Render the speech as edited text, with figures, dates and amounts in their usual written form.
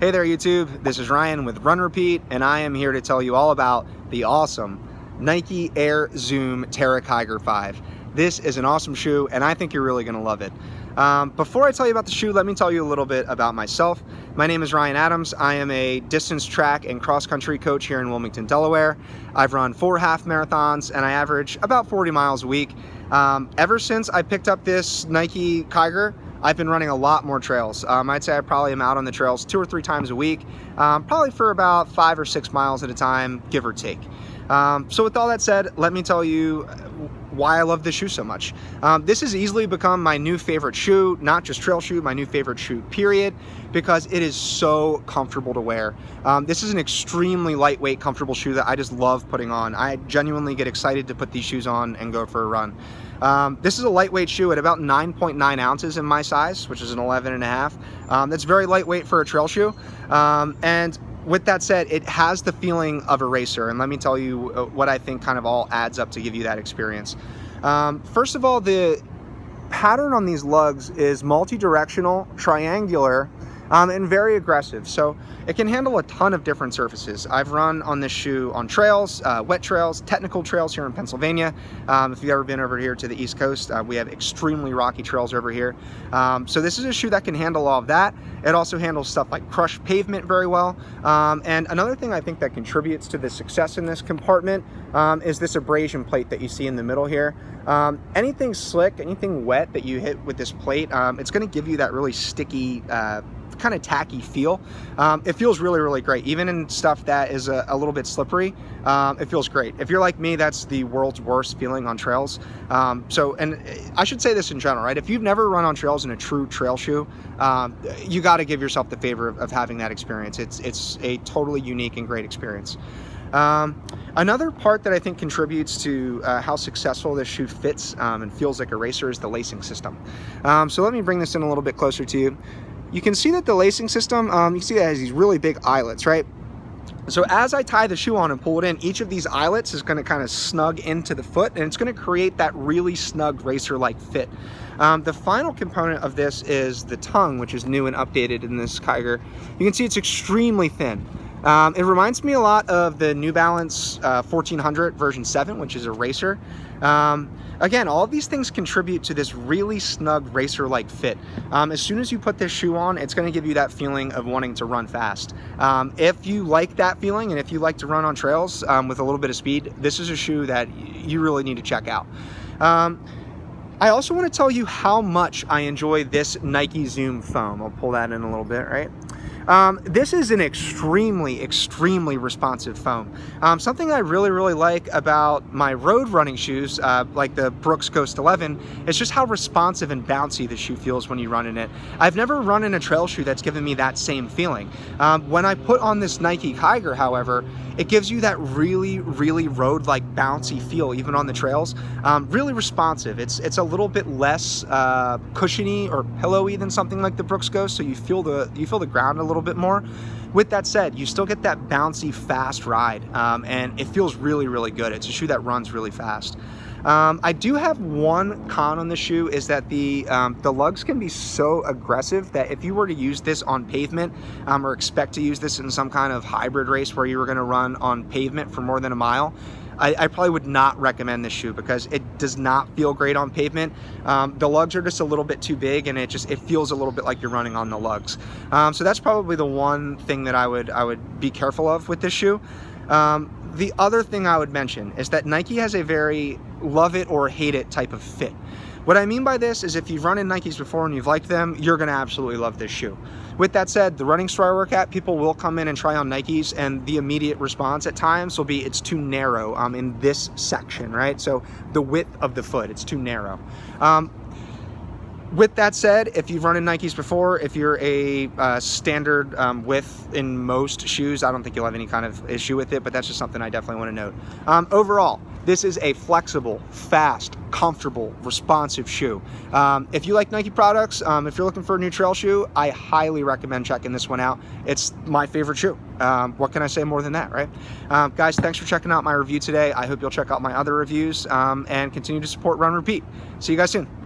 Hey there YouTube, this is Ryan with Run Repeat, and I am here to tell you all about the awesome Nike Air Zoom Terra Kiger 5. This is an awesome shoe and I think you're really going to love it. Before I tell you about the shoe, let me tell you a little bit about myself. My name is Ryan Adams. I am a distance track and cross-country coach here in Wilmington, Delaware. I've run 4 half marathons and I average about 40 miles a week. Ever since I picked up this Nike Kiger, I've been running a lot more trails. I'd say I probably am out on the trails 2 or 3 times a week, probably for about 5 or 6 miles at a time, give or take. So with all that said, let me tell you why I love this shoe so much. This has easily become my new favorite shoe, not just trail shoe, my new favorite shoe, period, because it is so comfortable to wear. This is an extremely lightweight, comfortable shoe that I just love putting on. I genuinely get excited to put these shoes on and go for a run. This is a lightweight shoe at about 9.9 ounces in my size, which is an 11.5. That's very lightweight for a trail shoe. And with that said, it has the feeling of a racer, and let me tell you what I think kind of all adds up to give you that experience. First of all, the pattern on these lugs is multi-directional, triangular, and very aggressive, so it can handle a ton of different surfaces. I've run on this shoe on trails, wet trails, technical trails here in Pennsylvania. If you've ever been over here to the East Coast, we have extremely rocky trails over here. So this is a shoe that can handle all of that. It also handles stuff like crushed pavement very well. And another thing I think that contributes to the success in this compartment is this abrasion plate that you see in the middle here. Anything slick, anything wet that you hit with this plate, it's going to give you that really sticky, kind of tacky feel. It feels really, really great. Even in stuff that is a little bit slippery, it feels great. If you're like me, that's the world's worst feeling on trails. And I should say this in general, right? If you've never run on trails in a true trail shoe, you got to give yourself the favor of having that experience. It's a totally unique and great experience. Another part that I think contributes to how successful this shoe fits and feels like a racer is the lacing system. So let me bring this in a little bit closer to you. You can see that the lacing system, you see that it has these really big eyelets, right? So as I tie the shoe on and pull it in, each of these eyelets is going to kind of snug into the foot, and it's going to create that really snug racer-like fit. The final component of this is the tongue, which is new and updated in this Kiger. You can see it's extremely thin. It reminds me a lot of the New Balance 1400 version 7, which is a racer. Again, all of these things contribute to this really snug racer-like fit. As soon as you put this shoe on, it's going to give you that feeling of wanting to run fast. If you like that feeling, and if you like to run on trails with a little bit of speed, this is a shoe that you really need to check out. I also want to tell you how much I enjoy this Nike Zoom foam. I'll pull that in a little bit, right? This is an extremely responsive foam. Something I really like about my road running shoes, like the Brooks Ghost 11, is just how responsive and bouncy the shoe feels when you run in it. I've never run in a trail shoe that's given me that same feeling. When I put on this Nike Kiger, however, it gives you that really road-like bouncy feel, even on the trails. Really responsive. It's a little bit less cushiony or pillowy than something like the Brooks Ghost, so you feel the ground a little bit more. With that said, you still get that bouncy, fast ride, and it feels really good. It's a shoe that runs really fast. I do have one con on the shoe, is that the lugs can be so aggressive that if you were to use this on pavement, or expect to use this in some kind of hybrid race where you were going to run on pavement for more than a mile, I probably would not recommend this shoe because it does not feel great on pavement. The lugs are just a little bit too big, and it feels a little bit like you're running on the lugs. So that's probably the one thing that I would be careful of with this shoe. The other thing I would mention is that Nike has a very love it or hate it type of fit. What I mean by this is if you've run in Nikes before and you've liked them, you're going to absolutely love this shoe. With that said, the running store I work at, people will come in and try on Nikes, and the immediate response at times will be it's too narrow in this section, right? So the width of the foot, it's too narrow. With that said, if you've run in Nikes before, if you're a standard width in most shoes, I don't think you'll have any kind of issue with it, but that's just something I definitely want to note. Overall, this is a flexible, fast, comfortable, responsive shoe. If you like Nike products, if you're looking for a new trail shoe, I highly recommend checking this one out. It's my favorite shoe. What can I say more than that, right? Guys, thanks for checking out my review today. I hope you'll check out my other reviews and continue to support Run Repeat. See you guys soon.